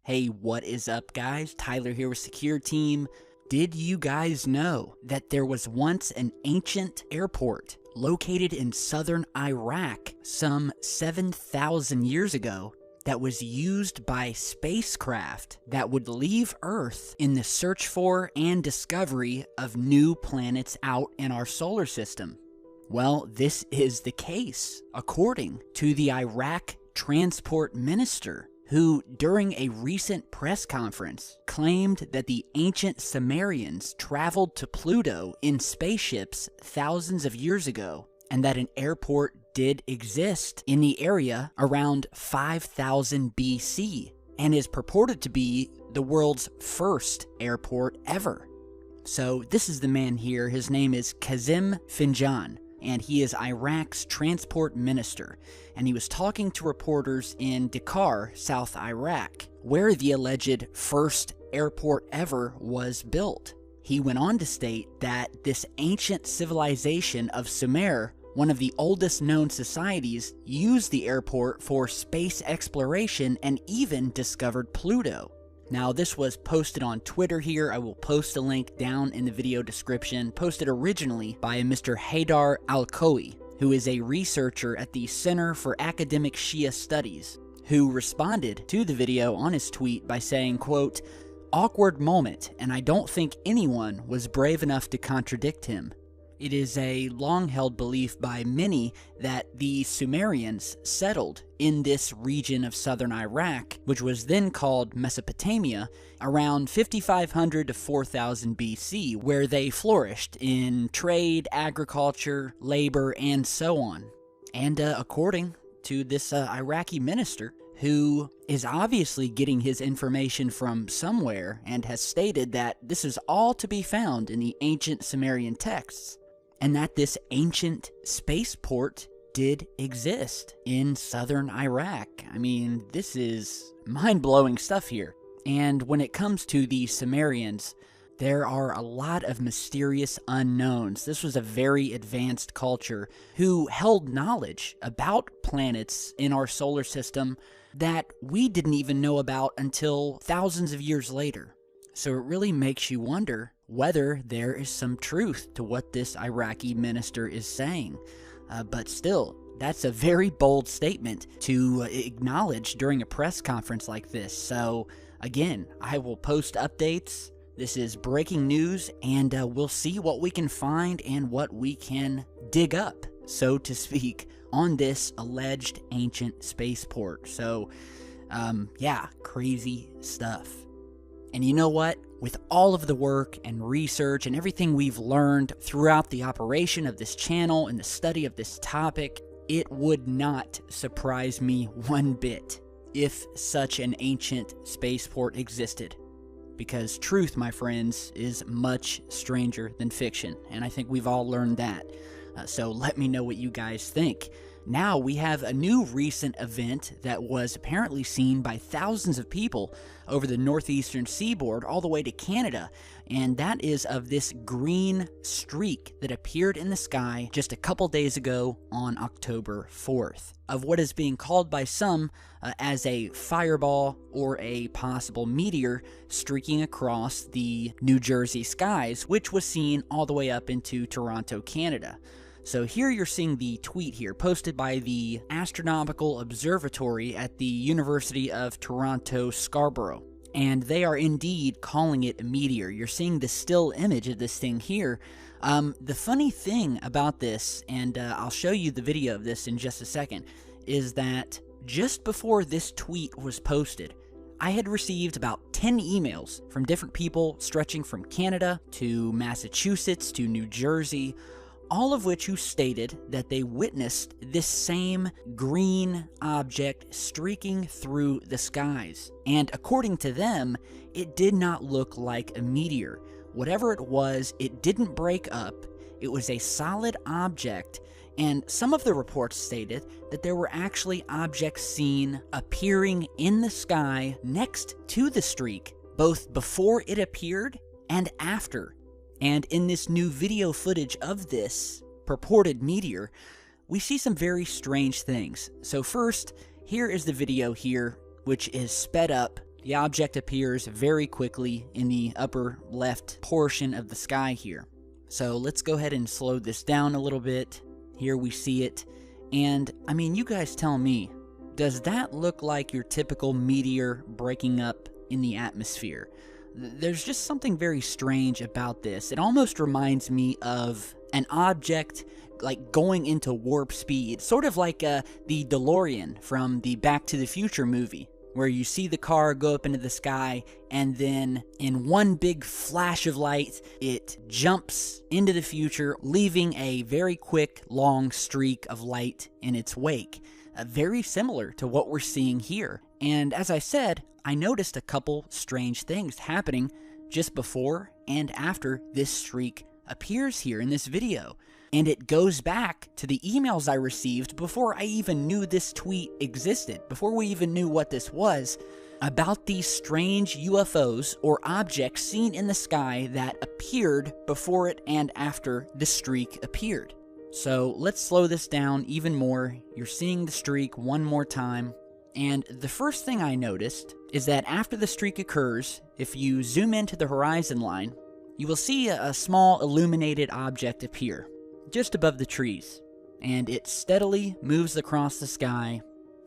Hey, what is up, guys? Tyler here with Secure Team. Did you guys know that there was once an ancient airport located in southern Iraq some 7,000 years ago that was used by spacecraft that would leave Earth in the search for and discovery of new planets out in our solar system? Well, this is the case, according to the Iraq transport minister, who, during a recent press conference, claimed that the ancient Sumerians traveled to Pluto in spaceships thousands of years ago, and that an airport did exist in the area around 5000 BC, and is purported to be the world's first airport ever. So this is the man here. His name is Kazim Finjan, and he is Iraq's transport minister, and he was talking to reporters in Dakar, South Iraq, where the alleged first airport ever was built. He went on to state that this ancient civilization of Sumer, one of the oldest known societies, used the airport for space exploration and even discovered Pluto. Now, this was posted on Twitter here. I will post a link down in the video description, posted originally by a Mr. Haydar Al-Kowi, who is a researcher at the Center for Academic Shia Studies, who responded to the video on his tweet by saying, quote, "Awkward moment, and I don't think anyone was brave enough to contradict him. It is a long-held belief by many that the Sumerians settled in this region of southern Iraq, which was then called Mesopotamia, around 5500 to 4000 BC, where they flourished in trade, agriculture, labor, and so on." And according to this Iraqi minister, who is obviously getting his information from somewhere and has stated that this is all to be found in the ancient Sumerian texts, and that this ancient spaceport did exist in southern Iraq. I mean, this is mind-blowing stuff here. And when it comes to the Sumerians, there are a lot of mysterious unknowns. This was a very advanced culture who held knowledge about planets in our solar system that we didn't even know about until thousands of years later. So it really makes you wonder whether there is some truth to what this Iraqi minister is saying. But still, that's a very bold statement to acknowledge during a press conference like this. So again, I will post updates. This is breaking news, and we'll see what we can find and what we can dig up, so to speak, on this alleged ancient spaceport. So, yeah, crazy stuff. And you know what? With all of the work and research and everything we've learned throughout the operation of this channel and the study of this topic, it would not surprise me one bit if such an ancient spaceport existed. Because truth, my friends, is much stranger than fiction, and I think we've all learned that. So let me know what you guys think. Now we have a new recent event that was apparently seen by thousands of people over the northeastern seaboard all the way to Canada, and that is of this green streak that appeared in the sky just a couple days ago on October 4th, of what is being called by some as a fireball or a possible meteor streaking across the New Jersey skies, which was seen all the way up into Toronto, Canada. So here you're seeing the tweet here, posted by the Astronomical Observatory at the University of Toronto, Scarborough. And they are indeed calling it a meteor. You're seeing the still image of this thing here. The funny thing about this, and I'll show you the video of this in just a second, is that just before this tweet was posted, I had received about 10 emails from different people stretching from Canada to Massachusetts to New Jersey, all of which who stated that they witnessed this same green object streaking through the skies. And according to them, it did not look like a meteor. Whatever it was, it didn't break up. It was a solid object, and some of the reports stated that there were actually objects seen appearing in the sky next to the streak, both before it appeared and after. And in this new video footage of this purported meteor, we see some very strange things. So first, here is the video here, which is sped up, the object appears very quickly in the upper left portion of the sky here. So let's go ahead and slow this down a little bit. Here we see it. And, I mean, you guys tell me, does that look like your typical meteor breaking up in the atmosphere? There's just something very strange about this. It almost reminds me of an object like going into warp speed, sort of like the DeLorean from the Back to the Future movie, where you see the car go up into the sky, and then in one big flash of light, it jumps into the future, leaving a very quick, long streak of light in its wake. Very similar to what we're seeing here. And as I said, I noticed a couple strange things happening just before and after this streak appears here in this video. And it goes back to the emails I received before I even knew this tweet existed, before we even knew what this was, about these strange UFOs or objects seen in the sky that appeared before it and after the streak appeared. So let's slow this down even more. You're seeing the streak one more time. And the first thing I noticed is that after the streak occurs, if you zoom into the horizon line, you will see a small illuminated object appear just above the trees. And it steadily moves across the sky.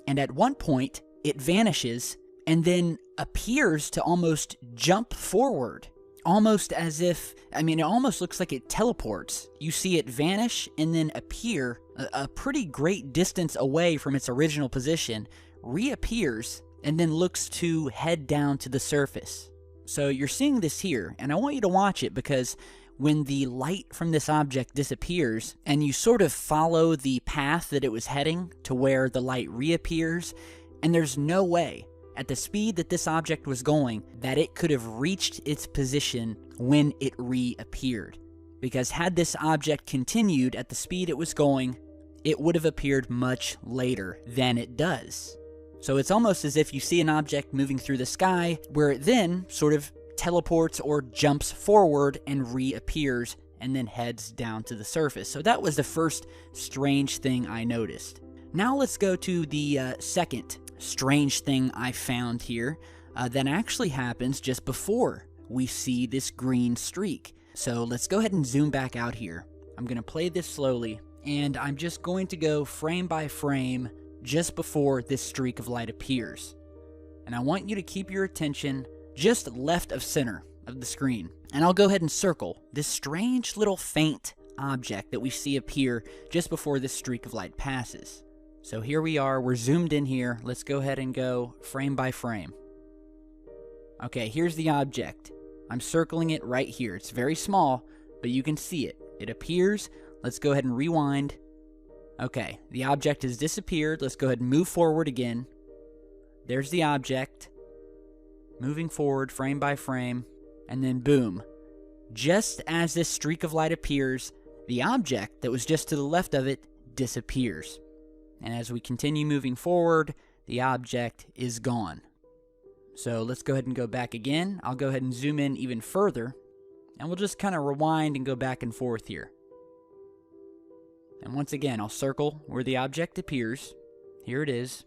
And at one point, it vanishes and then appears to almost jump forward. Almost as if, I mean, it almost looks like it teleports. You see it vanish and then appear a pretty great distance away from its original position, reappears, and then looks to head down to the surface. So you're seeing this here, and I want you to watch it because when the light from this object disappears, and you sort of follow the path that it was heading to where the light reappears, and there's no way, at the speed that this object was going, that it could have reached its position when it reappeared. Because had this object continued at the speed it was going, it would have appeared much later than it does. So it's almost as if you see an object moving through the sky, where it then sort of teleports or jumps forward and reappears, and then heads down to the surface. So that was the first strange thing I noticed. Now let's go to the second strange thing I found here that actually happens just before we see this green streak. So let's go ahead and zoom back out here. I'm going to play this slowly, and I'm just going to go frame by frame just before this streak of light appears. And I want you to keep your attention just left of center of the screen. And I'll go ahead and circle this strange little faint object that we see appear just before this streak of light passes. So here we are, we're zoomed in here. Let's go ahead and go frame by frame. Okay, here's the object. I'm circling it right here. It's very small, but you can see it. It appears. Let's go ahead and rewind. Okay, the object has disappeared. Let's go ahead and move forward again. There's the object. Moving forward frame by frame, and then boom. Just as this streak of light appears, the object that was just to the left of it disappears. And as we continue moving forward, the object is gone. So let's go ahead and go back again. I'll go ahead and zoom in even further, and we'll just kind of rewind and go back and forth here. And once again, I'll circle where the object appears. Here it is.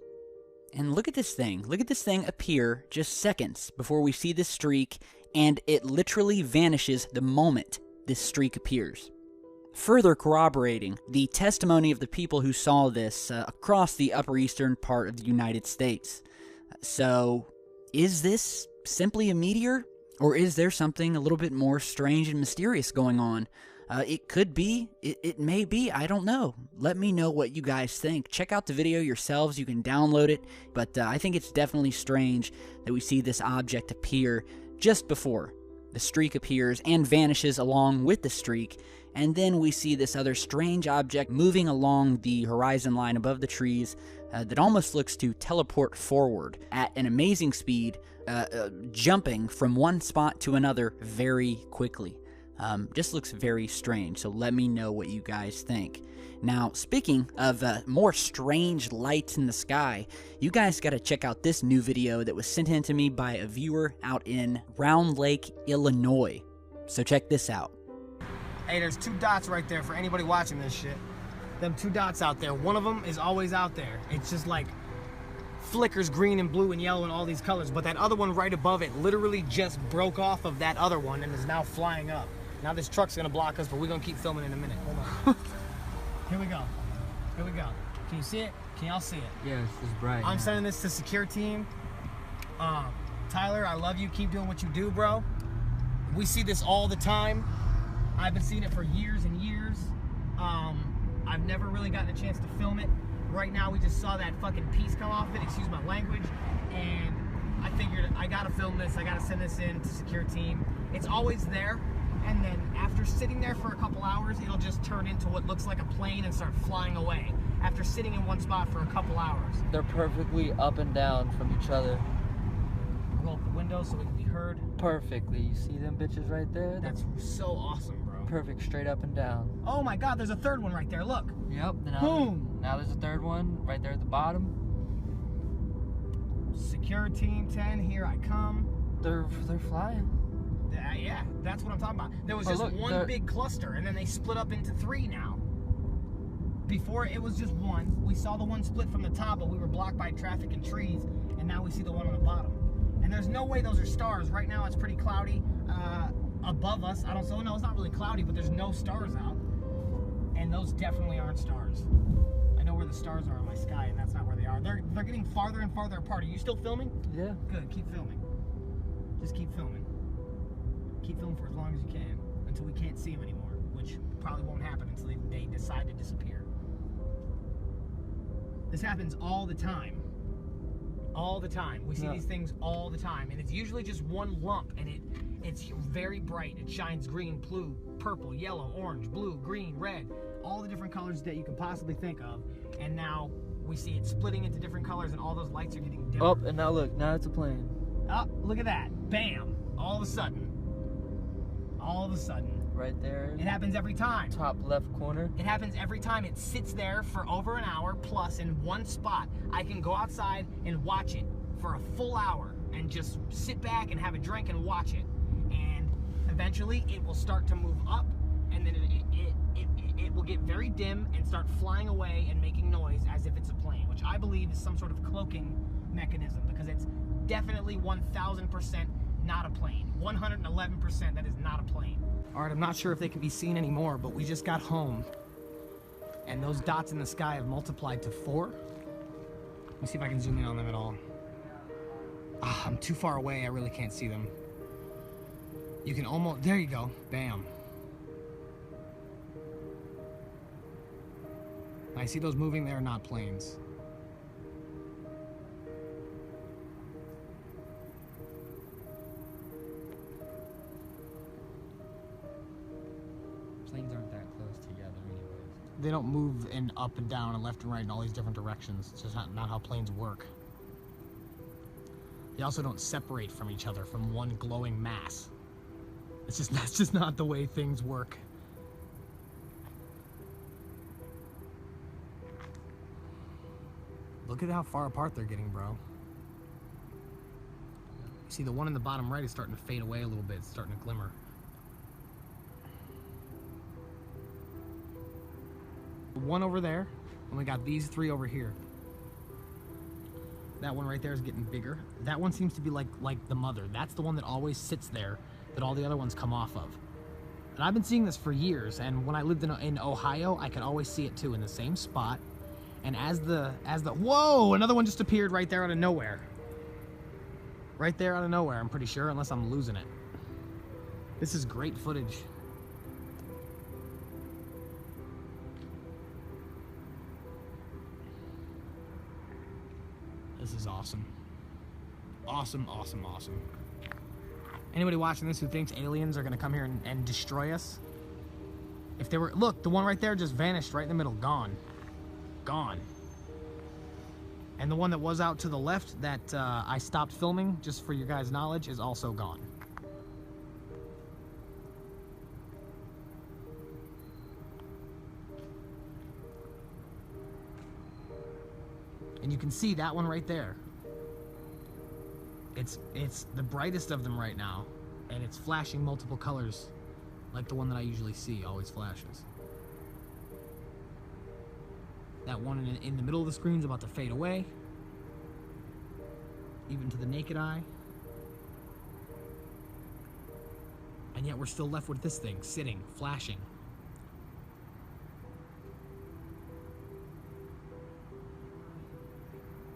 And look at this thing. Look at this thing appear just seconds before we see this streak, and it literally vanishes the moment this streak appears. Further corroborating the testimony of the people who saw this across the upper eastern part of the United States. So, is this simply a meteor? Or is there something a little bit more strange and mysterious going on? It could be, it may be, I don't know. Let me know what you guys think. Check out the video yourselves, you can download it, but I think it's definitely strange that we see this object appear just before the streak appears and vanishes along with the streak, and then we see this other strange object moving along the horizon line above the trees that almost looks to teleport forward at an amazing speed, jumping from one spot to another very quickly. Just looks very strange, so let me know what you guys think. Now, speaking of more strange lights in the sky, you guys got to check out this new video that was sent in to me by a viewer out in Round Lake, Illinois. So check this out. Hey, there's two dots right there for anybody watching this shit. Them two dots out there. One of them is always out there. It's just like flickers green and blue and yellow and all these colors, but that other one right above it literally just broke off of that other one and is now flying up. Now this truck's gonna block us, but we're gonna keep filming in a minute. Hold on. Here we go. Here we go. Can you see it? Can y'all see it? Yes, it's bright. I'm sending this to secure team. Tyler, I love you. Keep doing what you do, bro. We see this all the time. I've been seeing it for years and years. I've never really gotten a chance to film it. Right now, we just saw that fucking piece come off of it, excuse my language, and I figured I gotta film this, I gotta send this in to secure team. It's always there, and then after sitting there for a couple hours, it'll just turn into what looks like a plane and start flying away after sitting in one spot for a couple hours. They're perfectly up and down from each other. Roll up the window so we can be heard. Perfectly. You see them bitches right there? That's so awesome, bro. Perfect, straight up and down. Oh my God, there's a third one right there, look. Yep. Boom. Now there's a third one right there at the bottom. Secure team 10, here I come. They're flying. Yeah, that's what I'm talking about. There was just one big cluster, and then they split up into 3 now. Before it was just one. We saw the one split from the top, but we were blocked by traffic and trees, and now we see the one on the bottom. And there's no way those are stars. Right now it's pretty cloudy above us. I don't know, it's not really cloudy, but there's no stars out. And those definitely aren't stars. I know where the stars are in my sky, and that's not where they are. They're getting farther and farther apart. Are you still filming? Yeah. Good, keep filming. Just keep filming. Keep filming for as long as you can, until we can't see them anymore, which probably won't happen until they decide to disappear. This happens all the time. All the time. We see these things all the time, and it's usually just one lump, and it's very bright. It shines green, blue, purple, yellow, orange, blue, green, red, all the different colors that you can possibly think of. And now we see it splitting into different colors, and all those lights are getting dimmer. Oh, and now look, now it's a plane. Oh, look at that. Bam. All of a sudden. Right there. It happens every time. Top left corner. It happens every time. It sits there for over an hour plus in one spot. I can go outside and watch it for a full hour and just sit back and have a drink and watch it. And eventually it will start to move up, and then it will get very dim and start flying away and making noise as if it's a plane, which I believe is some sort of cloaking mechanism, because it's definitely 1000% not a plane. 111% that is not a plane. All right, I'm not sure if they can be seen anymore, but we just got home, and those dots in the sky have multiplied to 4. Let me see if I can zoom in on them at all. I'm too far away, I really can't see them. You can almost, there you go, bam. I see those moving, they are not planes. Planes aren't that close together anyways. They don't move in up and down and left and right in all these different directions. It's just not how planes work. They also don't separate from each other from one glowing mass. That's just not the way things work. Look at how far apart they're getting, bro. See, the one in the bottom right is starting to fade away a little bit. It's starting to glimmer. One over there, and we got these 3 over here. That one right there is getting bigger. That one seems to be like the mother. That's the one that always sits there, that all the other ones come off of. And I've been seeing this for years, and when I lived in Ohio, I could always see it too, in the same spot. And as the whoa, another one just appeared right there out of nowhere. Right there out of nowhere, I'm pretty sure, unless I'm losing it. This is great footage. This is awesome. Awesome, awesome, awesome. Anybody watching this who thinks aliens are gonna come here and destroy us? If they were, look, the one right there just vanished right in the middle, gone. Gone. And the one that was out to the left that I stopped filming, just for your guys' knowledge, is also gone. And you can see that one right there. It's the brightest of them right now, and it's flashing multiple colors, like the one that I usually see always flashes. That one in the middle of the screen is about to fade away. even to the naked eye. And yet we're still left with this thing, sitting, flashing.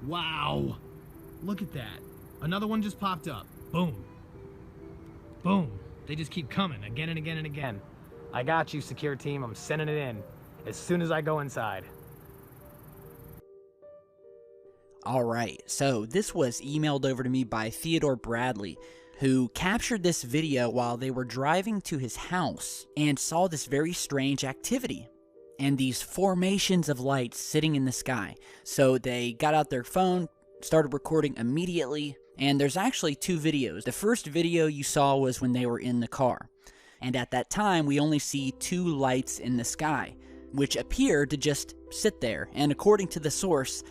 Wow! Look at that. Another one just popped up. Boom. Boom. They just keep coming again and again and again. I got you, secure team. I'm sending it in as soon as I go inside. All right, so this was emailed over to me by Theodore Bradley, who captured this video while they were driving to his house and saw this very strange activity and these formations of lights sitting in the sky. So they got out their phone, started recording immediately, and there's actually two videos. The first video you saw was when they were in the car, and at that time we only see two lights in the sky, which appear to just sit there, and according to the source,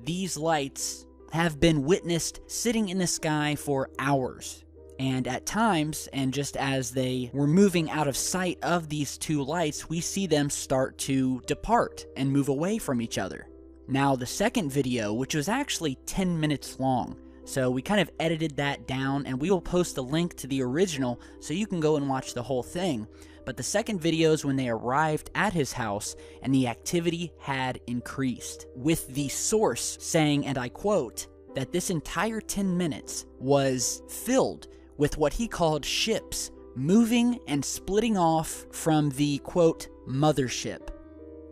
these lights have been witnessed sitting in the sky for hours. And at times, and just as they were moving out of sight of these two lights, we see them start to depart and move away from each other. Now, the second video, which was actually 10 minutes long, so we kind of edited that down, and we will post a link to the original so you can go and watch the whole thing. But the second video is when they arrived at his house and the activity had increased, with the source saying, and I quote, that this entire 10 minutes was filled with what he called ships moving and splitting off from the, quote, mothership.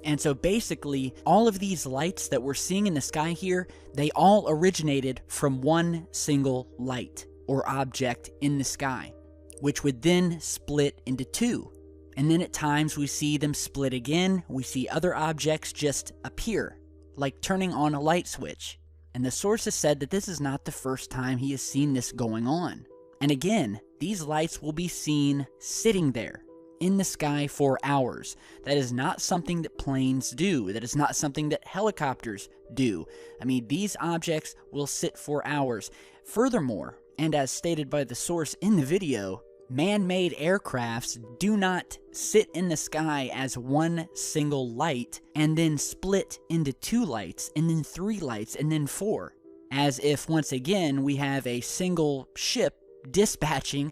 And so basically, all of these lights that we're seeing in the sky here, they all originated from one single light or object in the sky, which would then split into two. And then at times we see them split again, we see other objects just appear, like turning on a light switch. And the source has said that this is not the first time he has seen this going on. And again, these lights will be seen sitting there in the sky for hours. That is not something that planes do. That is not something that helicopters do. I mean, these objects will sit for hours. Furthermore, and as stated by the source in the video, man-made aircrafts do not sit in the sky as one single light and then split into two lights and then three lights and then four. As if, once again, we have a single ship dispatching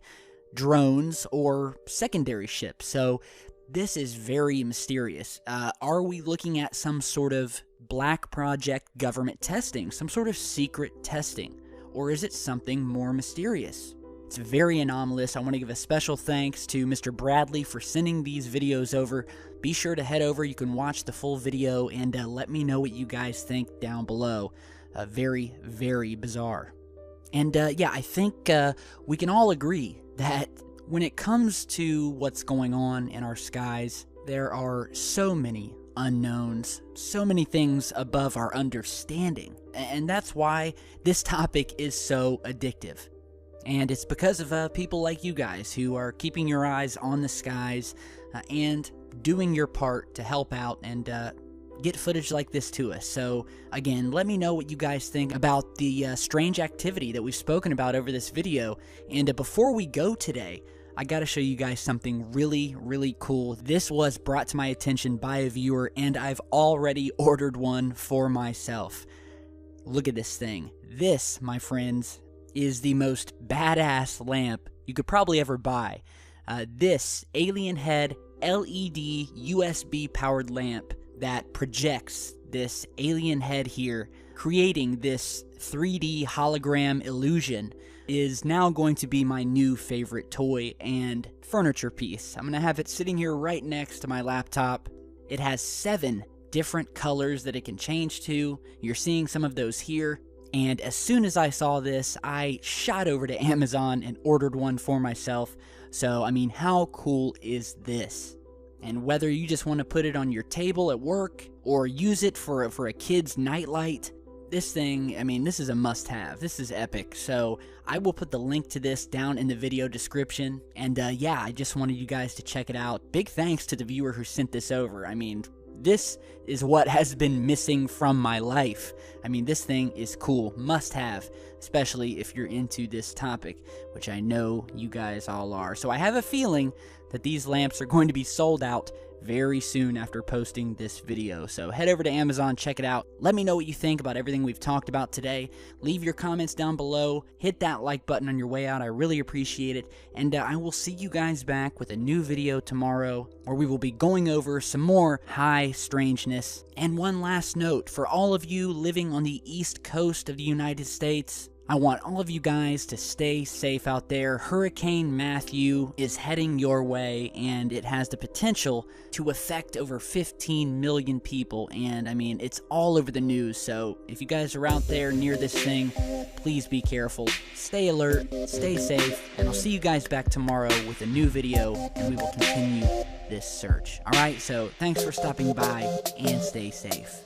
drones or secondary ships. So this is very mysterious. Are we looking at some sort of black project government testing, some sort of secret testing, or is it something more mysterious? It's very anomalous. I want to give a special thanks to Mr. Bradley for sending these videos over. Be sure to head over. You can watch the full video and let me know what you guys think down below. Very, very bizarre. And yeah, I think we can all agree that when it comes to what's going on in our skies, there are so many unknowns, so many things above our understanding. And that's why this topic is so addictive. And it's because of people like you guys who are keeping your eyes on the skies and doing your part to help out and get footage like this to us. So again, let me know what you guys think about the strange activity that we've spoken about over this video. And before we go today, I gotta show you guys something really, really cool. This was brought to my attention by a viewer, and I've already ordered one for myself. Look at this thing. This, my friends, is the most badass lamp you could probably ever buy. This alien head LED USB powered lamp that projects this alien head here, creating this 3D hologram illusion, is now going to be my new favorite toy and furniture piece. I'm going to have it sitting here right next to my laptop. It has 7 different colors that it can change to. You're seeing some of those here. And as soon as I saw this, I shot over to Amazon and ordered one for myself. So, I mean, how cool is this? And whether you just want to put it on your table at work or use it for a kid's nightlight, this thing, I mean, this is a must-have. This is epic. So I will put the link to this down in the video description. And yeah, I just wanted you guys to check it out. Big thanks to the viewer who sent this over. I mean, this is what has been missing from my life. I mean, this thing is cool. Must have, especially if you're into this topic, which I know you guys all are. So I have a feeling that these lamps are going to be sold out very soon after posting this video. So head over to Amazon, check it out. Let me know what you think about everything we've talked about today. Leave your comments down below. Hit that like button on your way out. I really appreciate it. And I will see you guys back with a new video tomorrow, where we will be going over some more high strangeness. And one last note, for all of you living on the East Coast of the United States, I want all of you guys to stay safe out there. Hurricane Matthew is heading your way, and it has the potential to affect over 15 million people. And I mean, it's all over the news. So if you guys are out there near this thing, please be careful, stay alert, stay safe, and I'll see you guys back tomorrow with a new video, and we will continue this search. All right, so thanks for stopping by, and stay safe.